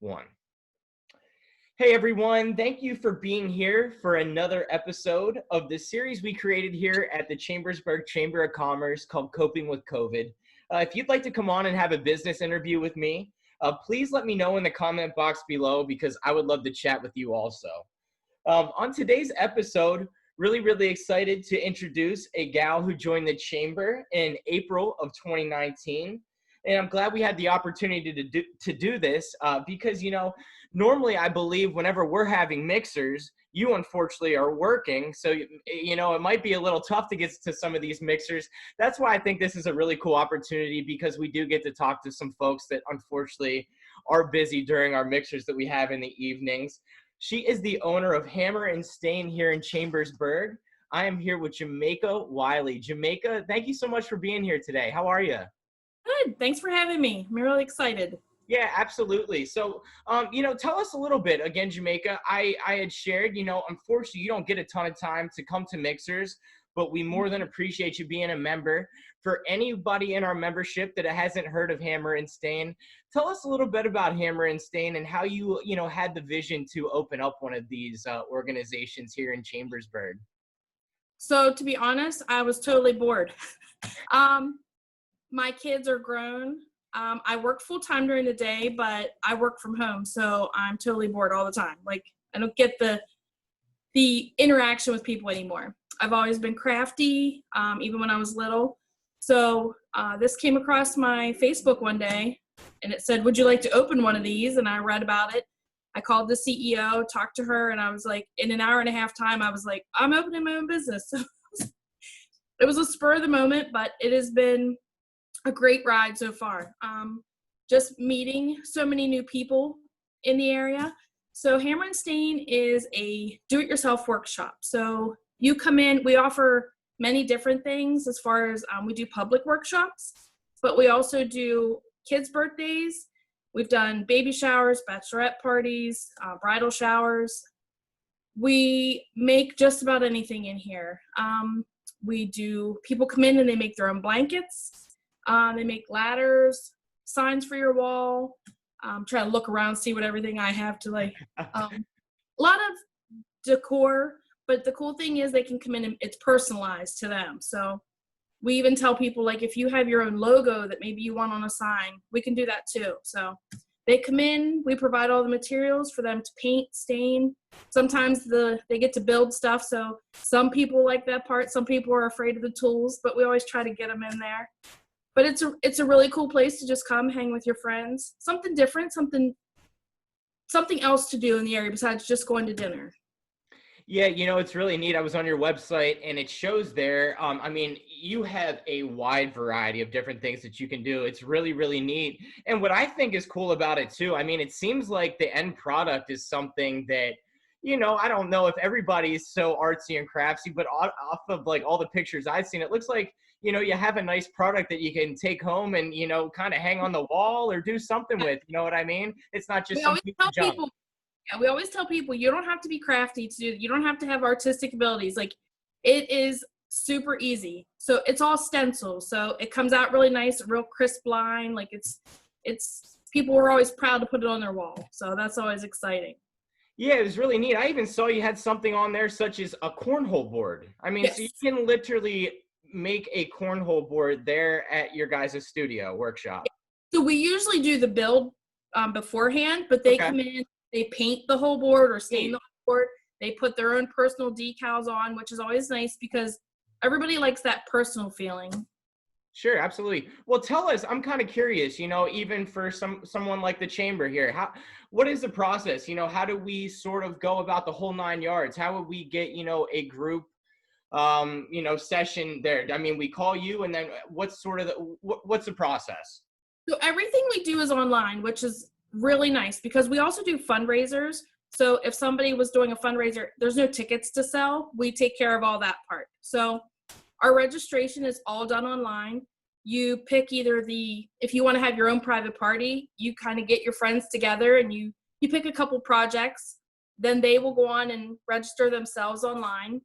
One. Hey everyone, thank you for being here for another episode of the series we created here at the Chambersburg Chamber of Commerce called Coping with COVID. If you'd like to come on and have a business interview with me, please let me know in the comment box below because I would love to chat with you also. On today's episode, really excited to introduce a gal who joined the Chamber in April of 2019. And I'm glad we had the opportunity to do this because, normally I believe whenever we're having mixers, you unfortunately are working. So, it might be a little tough to get to some of these mixers. That's why I think this is a really cool opportunity because we do get to talk to some folks that unfortunately are busy during our mixers that we have in the evenings. She is the owner of Hammer and Stain here in Chambersburg. I am here with Jamaica Wiley. Jamaica, thank you so much for being here today. How are you? Good. Thanks for having me. I'm really excited. Yeah, absolutely. So, tell us a little bit. Again, Jamaica, I had shared, unfortunately, you don't get a ton of time to come to mixers, but we more than appreciate you being a member. For anybody in our membership that hasn't heard of Hammer and Stain, tell us a little bit about Hammer and Stain and how you, had the vision to open up one of these organizations here in Chambersburg. So to be honest, I was totally bored. My kids are grown. I work full time during the day, but I work from home, so I'm totally bored all the time. Like I don't get the interaction with people anymore. I've always been crafty, even when I was little. So this came across my Facebook one day, and it said, "Would you like to open one of these?" And I read about it. I called the CEO, talked to her, and I was like, in an hour and a half time, I was like, I'm opening my own business. So it was a spur of the moment, but it has been a great ride so far. Just meeting so many new people in the area. So Hammer and Stain is a do-it-yourself workshop. So you come in, we offer many different things as far as we do public workshops, but we also do kids' birthdays. We've done baby showers, bachelorette parties, bridal showers. We make just about anything in here. People come in and they make their own blankets. They make ladders, signs for your wall. Try to look around, see what everything I have to like. A lot of decor, but the cool thing is they can come in and it's personalized to them. So we even tell people, like, if you have your own logo that maybe you want on a sign, we can do that too. So they come in, we provide all the materials for them to paint, stain. Sometimes they get to build stuff. So some people like that part. Some people are afraid of the tools, but we always try to get them in there. But it's a really cool place to just come hang with your friends. Something different, something else to do in the area besides just going to dinner. Yeah, it's really neat. I was on your website and it shows there. You have a wide variety of different things that you can do. It's really neat. And what I think is cool about it too, it seems like the end product is something that, I don't know if everybody's so artsy and craftsy, but off of like all the pictures I've seen, it looks like, you have a nice product that you can take home and, kind of hang on the wall or do something with, you know what I mean? It's not just some piece of junk. We always tell people you don't have to be crafty to do. You don't have to have artistic abilities. Like, it is super easy. So it's all stencil. So it comes out really nice, real crisp line. Like it's people were always proud to put it on their wall. So that's always exciting. Yeah, it was really neat. I even saw you had something on there such as a cornhole board. Yes. So you can literally make a cornhole board there at your guys' studio workshop. So we usually do the build beforehand, but they come in, they paint the whole board or stain the whole board. They put their own personal decals on, which is always nice because everybody likes that personal feeling. Sure, absolutely. Well, tell us, I'm kind of curious, even for someone like the Chamber here, what is the process? How do we sort of go about the whole 9 yards? How would we get, a group session there? We call you and then what's the process? So everything we do is online, which is really nice because we also do fundraisers. So if somebody was doing a fundraiser, there's no tickets to sell. We take care of all that part. So our registration is all done online. You pick either if you want to have your own private party, you kind of get your friends together and you pick a couple projects, then they will go on and register themselves online.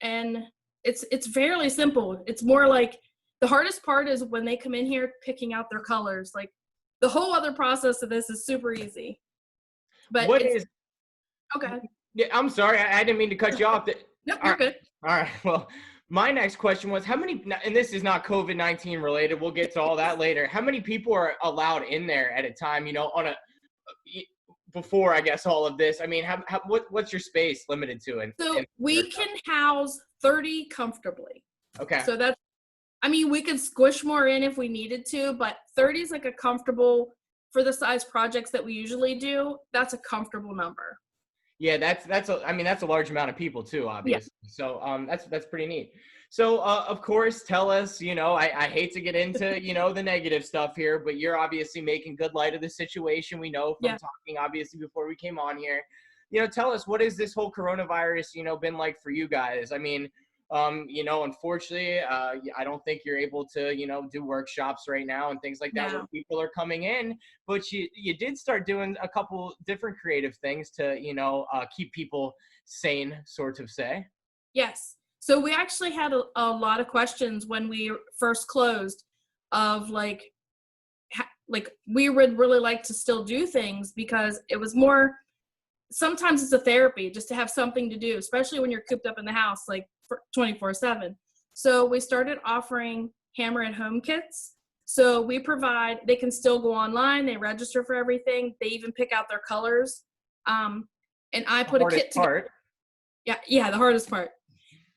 And it's fairly simple. It's more like the hardest part is when they come in here picking out their colors. Like the whole other process of this is super easy. But What is? Okay. Yeah, I'm sorry, I didn't mean to cut you off. Nope, you're good. All right. Well, my next question was how many, and this is not COVID-19 related. We'll get to all that later. How many people are allowed in there at a time? You know, before I guess all of this. I mean, what's your space limited to? So we can house 30 comfortably. Okay. So that's, I mean, we could squish more in if we needed to, but 30 is like a comfortable, for the size projects that we usually do, that's a comfortable number. Yeah, that's a large amount of people too, obviously. Yeah. So that's pretty neat. So of course, tell us, you know, I hate to get into, you know, the negative stuff here, but you're obviously making good light of the situation. We know from talking obviously before we came on here. You know, tell us, what has this whole coronavirus, you know, been like for you guys? I mean, you know, unfortunately, I don't think you're able to, you know, do workshops right now and things like that where people are coming in, but you did start doing a couple different creative things to, you know, keep people sane, sort of say. Yes. So we actually had a lot of questions when we first closed of like we would really like to still do things because it was more, sometimes it's a therapy just to have something to do, especially when you're cooped up in the house, like 24/7. So we started offering hammer at home kits. So we provide, they can still go online, they register for everything. They even pick out their colors. And I put a kit together. Yeah, the hardest part.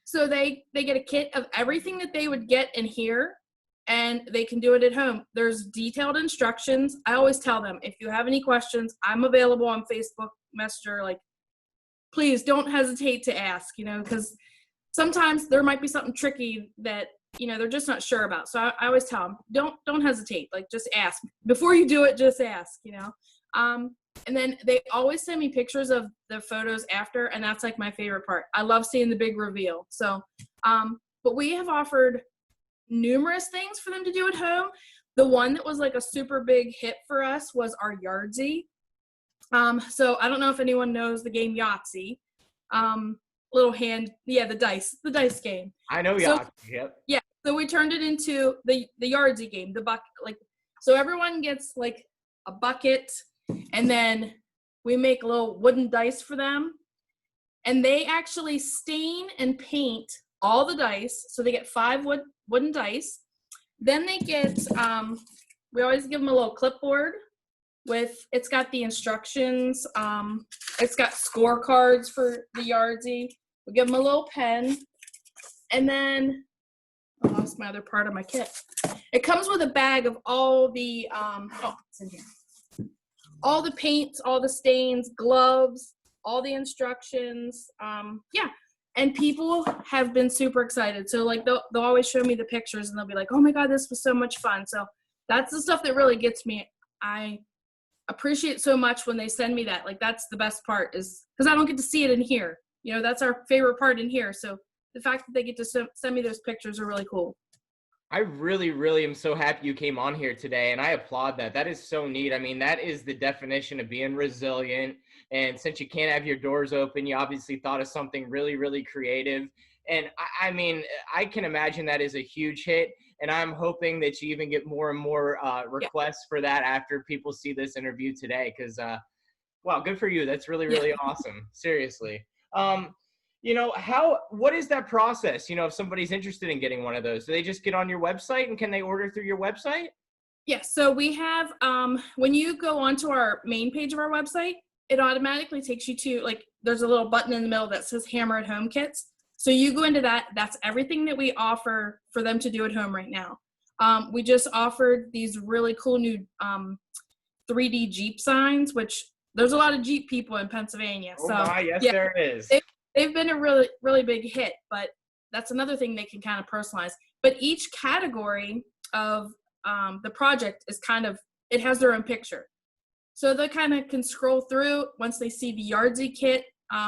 So they get a kit of everything that they would get in here, and they can do it at home. There's detailed instructions. I always tell them, if you have any questions, I'm available on Facebook Messenger. Like, please don't hesitate to ask, you know, because sometimes there might be something tricky that, you know, they're just not sure about. So I always tell them, don't hesitate. Like, just ask. Before you do it, just ask, you know. And then they always send me pictures of the photos after, and that's like my favorite part. I love seeing the big reveal. So, but we have offered numerous things for them to do at home. The one that was like a super big hit for us was our Yahtzee. So I don't know if anyone knows the game Yahtzee. Little hand, the dice game. I know Yahtzee. Yep. Yeah. So we turned it into the Yahtzee game, the bucket, like, so everyone gets like a bucket, and then we make little wooden dice for them, and they actually stain and paint all the dice. So they get 5 wooden dice. Then they get, we always give them a little clipboard with, it's got the instructions. It's got scorecards for the Yahtzee. We give them a little pen, and then I lost my other part of my kit. It comes with a bag of all the, it's in here. All the paints, all the stains, gloves, all the instructions. And people have been super excited. So like they'll always show me the pictures, and they'll be like, oh my God, this was so much fun. So that's the stuff that really gets me. I appreciate so much when they send me that. Like, that's the best part, is because I don't get to see it in here. You know, that's our favorite part in here. So the fact that they get to send me those pictures are really cool. I really, really am so happy you came on here today, and I applaud that. That is so neat. I mean, that is the definition of being resilient. And since you can't have your doors open, you obviously thought of something really, really creative. And I mean, I can imagine that is a huge hit. And I'm hoping that you even get more and more requests for that after people see this interview today. Because, wow, good for you. That's really, really awesome. Seriously. You know, what is that process? You know, if somebody's interested in getting one of those, do they just get on your website, and can they order through your website? Yes. So we have, when you go onto our main page of our website, it automatically takes you to, like, there's a little button in the middle that says Hammer at Home Kits. So you go into that. That's everything that we offer for them to do at home right now. We just offered these really cool new 3D Jeep signs, which there's a lot of Jeep people in Pennsylvania. Oh my, yes, yeah, there is. They've been a really, really big hit, but that's another thing they can kind of personalize. But each category of the project is kind of, it has their own picture. So they kind of can scroll through. Once they see the Yahtzee kit,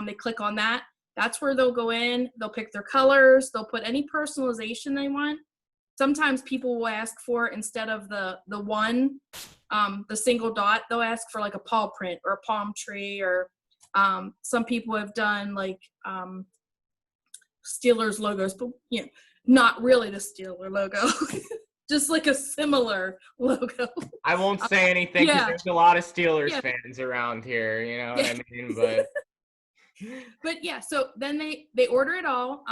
they click on that. That's where they'll go in. They'll pick their colors. They'll put any personalization they want. Sometimes people will ask for, instead of the single dot, they'll ask for like a paw print or a palm tree, or some people have done like Steelers logos, but you know, not really the Steeler logo. just like a similar logo. I won't say anything because yeah. there's a lot of Steelers Yeah. fans around here, you know what Yeah. I mean? But But yeah, so then they order it all.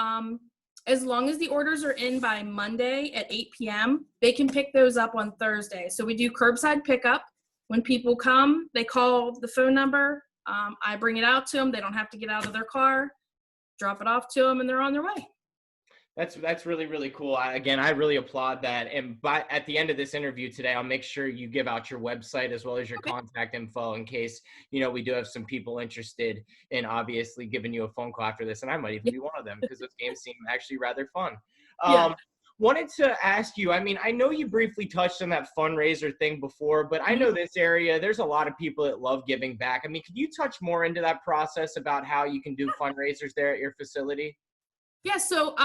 As long as the orders are in by Monday at 8 p.m., they can pick those up on Thursday. So we do curbside pickup. When people come, they call the phone number. I bring it out to them. They don't have to get out of their car, drop it off to them, and they're on their way. That's really, really cool. I really applaud that. And at the end of this interview today, I'll make sure you give out your website as well as your contact info in case, we do have some people interested in obviously giving you a phone call after this. And I might even be one of them because those games seem actually rather fun. Wanted to ask you, I know you briefly touched on that fundraiser thing before, but I know this area, there's a lot of people that love giving back. Could you touch more into that process about how you can do fundraisers there at your facility? Yeah, so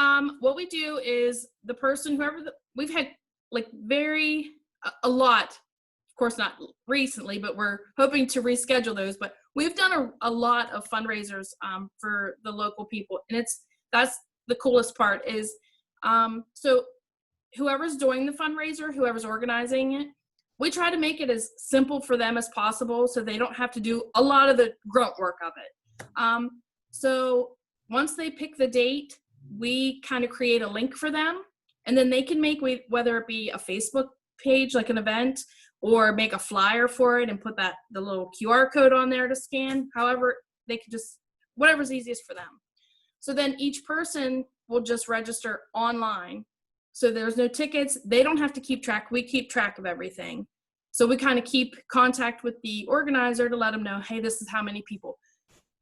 what we do is the person, we've had like a lot, of course not recently, but we're hoping to reschedule those. But we've done a lot of fundraisers for the local people. And that's the coolest part is, so whoever's doing the fundraiser, whoever's organizing it, we try to make it as simple for them as possible so they don't have to do a lot of the grunt work of it. So once they pick the date, we kind of create a link for them, and then they can make, whether it be a Facebook page, like an event, or make a flyer for it and put the little QR code on there to scan. However, they can just, whatever's easiest for them. So then each person will just register online. So there's no tickets. They don't have to keep track. We keep track of everything. So we kind of keep contact with the organizer to let them know, hey, this is how many people.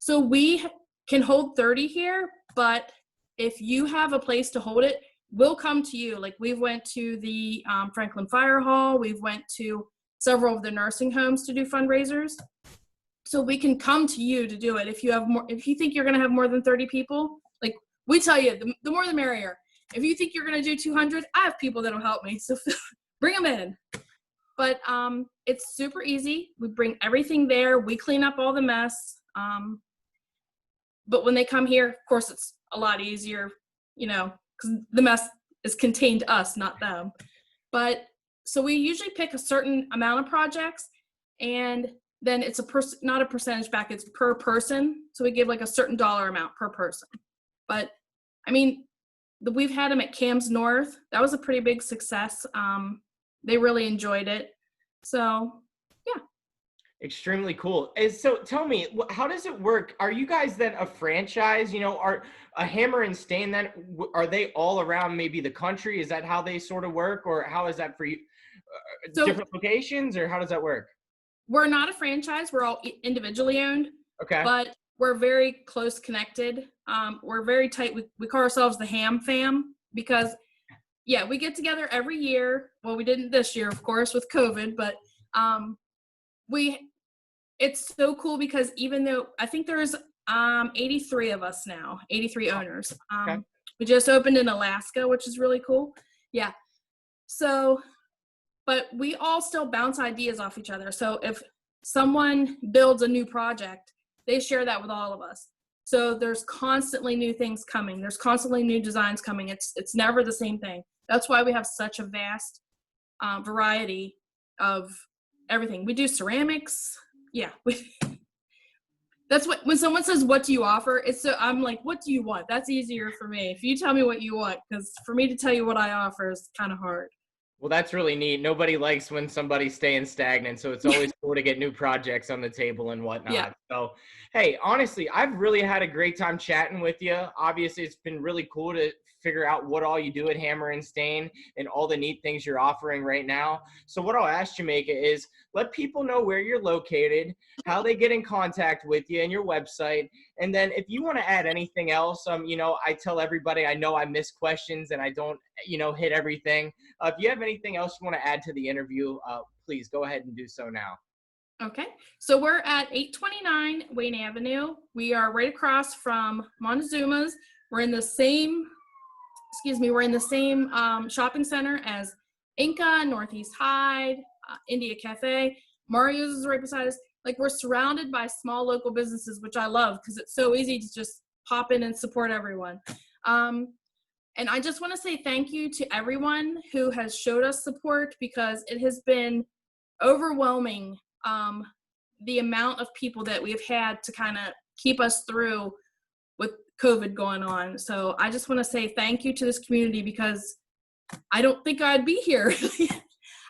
So we can hold 30 here, but if you have a place to hold it, we'll come to you. Like we went to the Franklin Fire Hall. We've went to several of the nursing homes to do fundraisers. So we can come to you to do it. If you think you're going to have more than 30 people, like we tell you, the more the merrier. If you think you're going to do 200, I have people that'll help me. So bring them in. But it's super easy. We bring everything there. We clean up all the mess. But when they come here, of course, it's a lot easier, because the mess is contained to us, not them. But so we usually pick a certain amount of projects, and then it's not a percentage back, it's per person. So we give like a certain dollar amount per person. But we've had them at Cams North. That was a pretty big success. They really enjoyed it. So yeah. Extremely cool. And so tell me, how does it work? Are you guys then a franchise? Are a Hammer and Stain then, are they all around maybe the country? Is that how they sort of work? Or how is that for you? So, different locations, or how does that work? We're not a franchise. We're all individually owned. Okay. But we're very close connected. We're very tight. We call ourselves the Ham Fam because, we get together every year. Well, we didn't this year, of course, with COVID, but it's so cool because even though I think there's 83 of us now, 83 owners. Okay. We just opened in Alaska, which is really cool. Yeah. So, but we all still bounce ideas off each other. So if someone builds a new project, they share that with all of us. So there's constantly new things coming. There's constantly new designs coming. It's never the same thing. That's why we have such a vast variety of everything. We do ceramics. Yeah. That's when someone says, what do you offer? I'm like, what do you want? That's easier for me. If you tell me what you want, because for me to tell you what I offer is kind of hard. Well, that's really neat. Nobody likes when somebody's staying stagnant. So it's always cool to get new projects on the table and whatnot. Yeah. So, hey, honestly, I've really had a great time chatting with you. Obviously, it's been really cool to figure out what all you do at Hammer and Stain and all the neat things you're offering right now. So what I'll ask Jamaica is let people know where you're located, how they get in contact with you and your website. And then if you want to add anything else, I tell everybody, I know I miss questions and I don't, hit everything. If you have anything else you want to add to the interview, please go ahead and do so now. Okay. So we're at 829 Wayne Avenue. We are right across from Montezuma's. We're in the same shopping center as Inca, Northeast Hyde, India Cafe. Mario's is right beside us. Like, we're surrounded by small local businesses, which I love because it's so easy to just pop in and support everyone. And I just want to say thank you to everyone who has showed us support, because it has been overwhelming, the amount of people that we've had to kind of keep us through with COVID going on. So I just want to say thank you to this community, because I don't think I'd be here.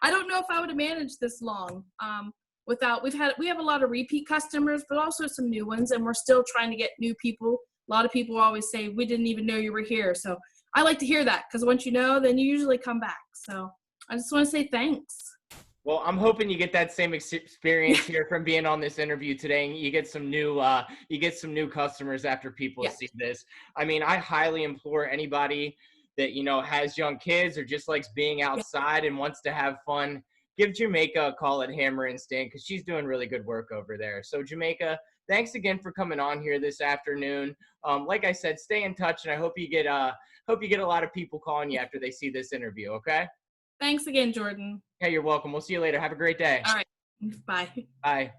I don't know if I would have managed this long without. We have a lot of repeat customers, but also some new ones, and we're still trying to get new people. A lot of people always say, we didn't even know you were here. So I like to hear that, because once you know, then you usually come back. So I just want to say thanks. Well, I'm hoping you get that same experience here from being on this interview today, and you get some new customers after people see this. I mean, I highly implore anybody that, you know, has young kids or just likes being outside and wants to have fun, give Jamaica a call at Hammer and Stand, because she's doing really good work over there. So Jamaica, thanks again for coming on here this afternoon. Like I said, stay in touch, and I hope you get a lot of people calling you after they see this interview. Okay. Thanks again, Jordan. Hey, you're welcome. We'll see you later. Have a great day. All right. Bye. Bye.